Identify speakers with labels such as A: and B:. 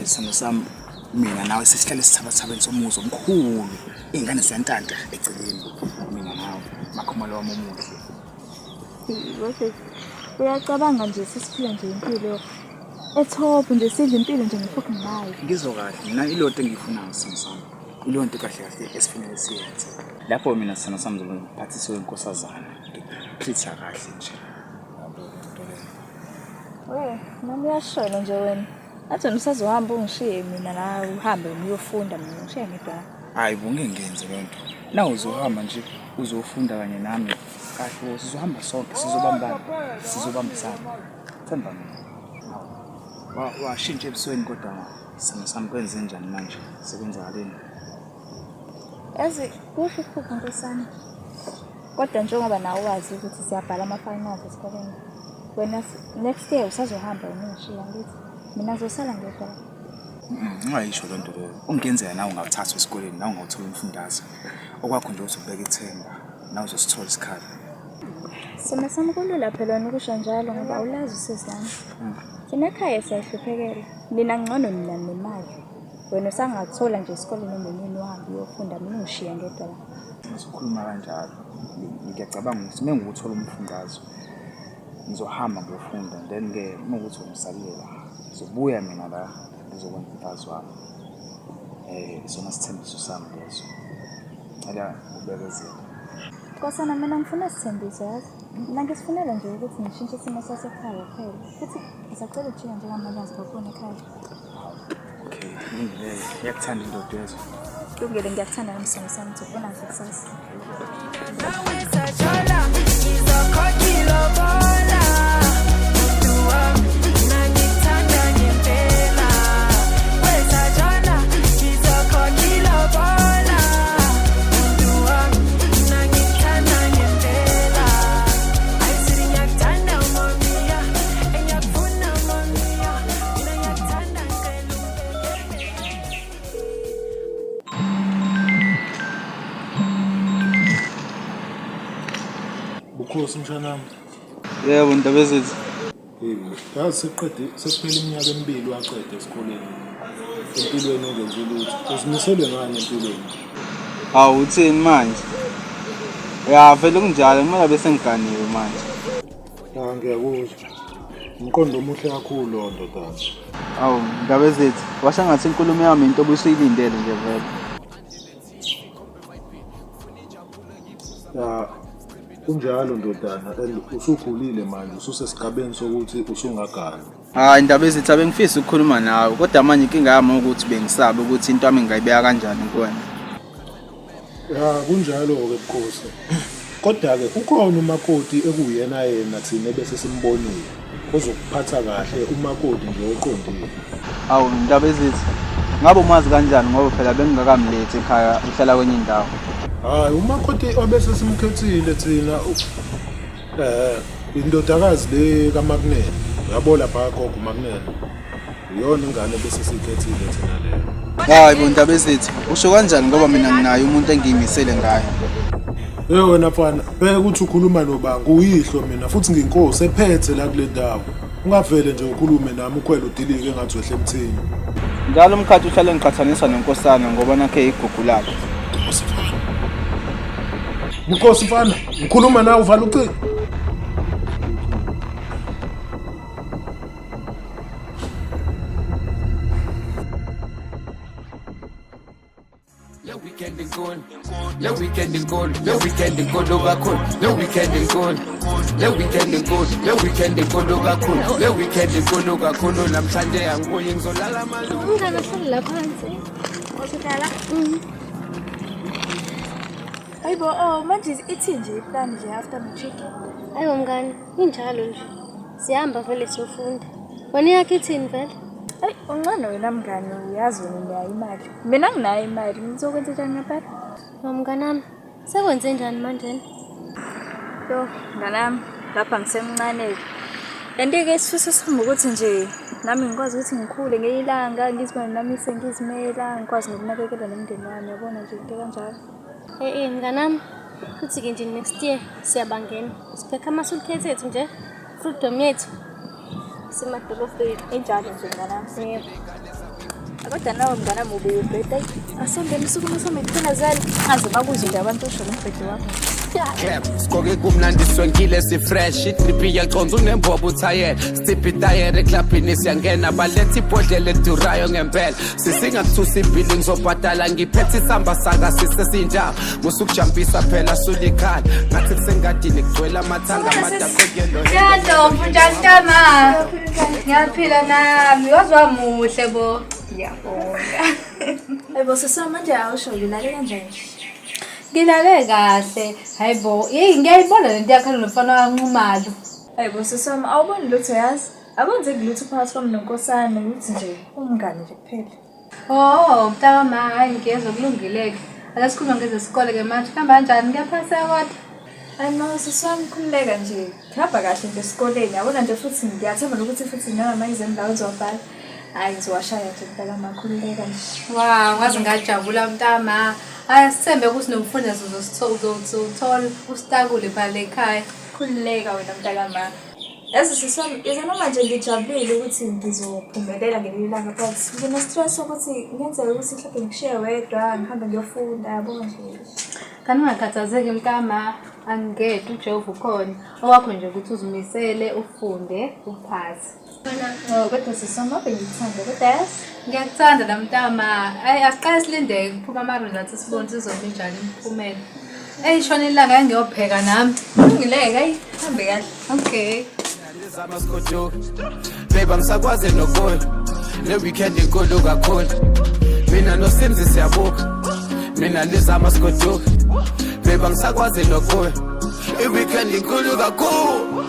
A: manje isimo sami mina nawe sesihlale sithabathabeni somuzi omkhulu ingane ziyantanta eceleni mina nawe makhomalo wami omuhle
B: Bese uyacabanga nje sisiphila nje impilo etop nje sidla impilo nje ngefucking life.
A: Ngizokahle mina ilonto engiyifunayo isimo sami ilonto kahle kahle esifanele siyenze lapho mina sina sami zoluphathisa wenkosazana ngiphetha kahle nje
B: nami uyashona nje wena. Athi usazohamba ungishiye mina la uhambe uyofunda mina ngishiye ngedwa.
A: Hayi bungengenze lento. Na uzohamba nje uzofunda kanye nami. Kahle sizohamba sonke sizobambisana. Themba mina. Washintsha ebusweni kodwa sami kwenze njani manje? Sekwenzakaleni?
B: Yazi kusho ukuphupha nkosana. Kodwa njengoba nawe wazi ukuthi siyabhala ama-finals esikoleni. Wena next year usazohamba ungishiya ngithi mina ngizosala ngedwa.
A: Ungayisho lento leyo. Ungenzeka nawe ungawuthatha esikoleni nawe ungawuthola umfundaze. Okwakho nje uzobeka ithemba nawe uzosithola isikhala.
B: Sima sami kulula phela ukusho njalo ngoba ulazi usezami. Thina ekhaya siyahluphekela. Mina ngcono mina nemali. Wena usangathola nje esikoleni nomnini wami uyofunda mina ungishiya ngedwa la.
A: Ngizokhuluma kanjalo. Ngiyacabanga ukuthi menguthola umfundazo ngizohamba ngiyofunda then ke ukuthi umsalela ngizobuya mina la ngizokwenza umfazi wami isona sithembiso sami leso ala ubekezela
B: Nkosana mina ngifuna isithembiso yazi mina ngisifunela nje ukuthi ngishintshe isimo sasekhaya kuphela futhi ngisacela ukujika njengamanje ngizobona ekhaya.
A: Okay ngiyile yakuthanda indoda yezo
B: Kulungile ngiyakuthanda nomsamo sami ngizobona nje kusasa.
C: Bukhosi mshanami.
D: Yebo Ndabezitha.
C: Yazi sekuphela iminyaka emibili waqeda esikoleni. Empilweni ungenza lutho. Uzimiselwe ngani empilweni?
D: Hawu uthini manje? Ya vele kunjalo kumele bese ngiganiwe manje.
C: Ngiyakuzwa. Umqondo omuhle kakhulu lo ndodana.
D: Hawu Ndabezitha, washo ngathi inkulumo yami into obusuyilindele nje vele.
C: Ya kunjalo ndodana usukhulile manje ususesigabeni sokuthi usungagana.
D: Hayi Ndabezitha bengifisa ukukhuluma nawe kodwa manje inkinga yami ukuthi bengisaba ukuthi into yami ngayibeka kanjani kuwena.
C: Ya kunjalo ke Bukhosi. Kodwa ke ukhona umakoti ekuyena yena thina bese simbonile. Ozokuphatha kahle umakoti nje oqondile.
D: Hawu Ndabezitha, ngabe umazi kanjani ngoba phela bengingakamlethi ekhaya uhlala kwenye indawo.
C: Hayi umakoti obese simkhethile thina indodakazi le kaMagnene. Yabo lapha gogo Magnene. Iyona ingane bese sikhethile thina leyo.
D: Hayi bo Ndabezitha, usho kanjani ngoba mina nginayo umuntu engiyimisele ngaye.
C: Wena mfana, bheka ukuthi ukhuluma nobanga uyihlo mina futhi nginkosi ephethe la kule ndawo. Ungavele nje ukhulume nami ukhwela udilike engathi wehle emthini.
D: Njalo umkhathi uhlale ngiqhathanisa nenkosana ngoba nakhe igugu lakhe.
C: Bukhosi mfana, ngikhuluma nawe uvala ucingo.
E: Le weekend is gone. Le weekend is gone. Le weekend is gone over cool. Le weekend is gone. Le weekend is gone. Le weekend is gone over cool. Le weekend is gone over cool. Namhlanje angibuye ngizolala malu.
B: Ungana hlala phansi. Usuhlala? Hayibo manje ithi nje iplan nje after matric.
F: Hayibo mngani, injalo nje. Sihamba vele siyofunda. Wena yakhe ithini vele?
B: Hayi uncane wena mngani uyazi wena unayo imali. Mina nginayo imali ngizokwenza njani ngempela?
F: Mnganami, sekwenze njani manje?
B: Yo mnganami lapha ngisemncane. Kanti-ke isifiso sami ukuthi nje nami ngikwazi ukuthi ngikhule ngeyilanga ngizibone nami sengizimela ngikwazi nokunakekela nomndeni wami yabona nje into kanjalo.
F: Mnganami, futhi-ke nje next year siyabangena. Siphekha ama-suitcase ethu nje, freedom yethu. Simadolofeni.
B: Enjalo nje mnganami.
F: Yebo.
B: Kodwa nawe mngana mubi ubhede. Asondele usuku usome kuphela zali. Aze bakuze nje abantu usho ngombhede wakho.
E: Clap, skoke kumnandi swenkile si fresh itripi yaconza unembobo uthayela stiphi tayere clubini siyangena balethi ibhodlela edurayo ngempela sisingakuthusa ibhili ngizobhadala ngiphethe isamba saka sisesinjalo musukujampisa phela sulikhala ngathi kusengadini kugcwele amathanga amadaqokelo
G: Ntombi njantama. Ngiyaphila nami wazwa muhle bo. Ngiyabonga.
B: Ebo sesama manje awusho ngilale kanjani?
G: Ngilale kahle. Hayibo, ngiyayibona lento yakhe nomfana wanqumalo.
B: Ebo sesama awuboni lutho yazi? Akonze kulutho phakathi kwami nonkosana ukuthi nje umngane nje kuphela.
G: Oh, mntama hayi ngiyezwa kulungileke. Ake sikhuluma ngezesikole ke manje. Hamba kanjani? Ngiyaphasa kodwa.
B: Hayi no sesami khululeka nje. Khamba kahle nje esikoleni. Yabona nje futhi ngiyathemba ukuthi futhi noma izindaba uzobhala. Hayi ngizowashaya nje mntaka makhululeka nje.
G: Wow, ngaze ngajabula mntama. Hayi sithembe ukuthi nomfundisi uzothola ustakule phala ekhaya.
B: Khululeka wena mntaka ma. Yazi sesami izona manje ngijabulile ukuthi ngizophumelela ngelinye ilanga but ngine stress ukuthi ngenzeka ukuthi mhlawumbe ngishiye wedwa ngihambe ngiyofunda yabona nje.
G: Kanti ungakhathazeki mntama, angeke uJehova ukhona. Owakho nje ukuthi uzimisele ufunde uphase.
B: Oh kodwa sesama bengithanda kodwa yazi
G: Ngiyakuthanda la mntama. Hayi asiqale silindeke kuphuma ama-results sibone sizobe njani imiphumela. Shona ilanga ngiyopheka nami.
B: ungileka hayi hambe kahle.
G: Okay.
E: Babe ngisakwazi nogoy le weekend inkulu kakhulu mina noSimzi siyabuka mina lizama sikoduka babe ngisakwazi nogoy I weekend inkulu kakhulu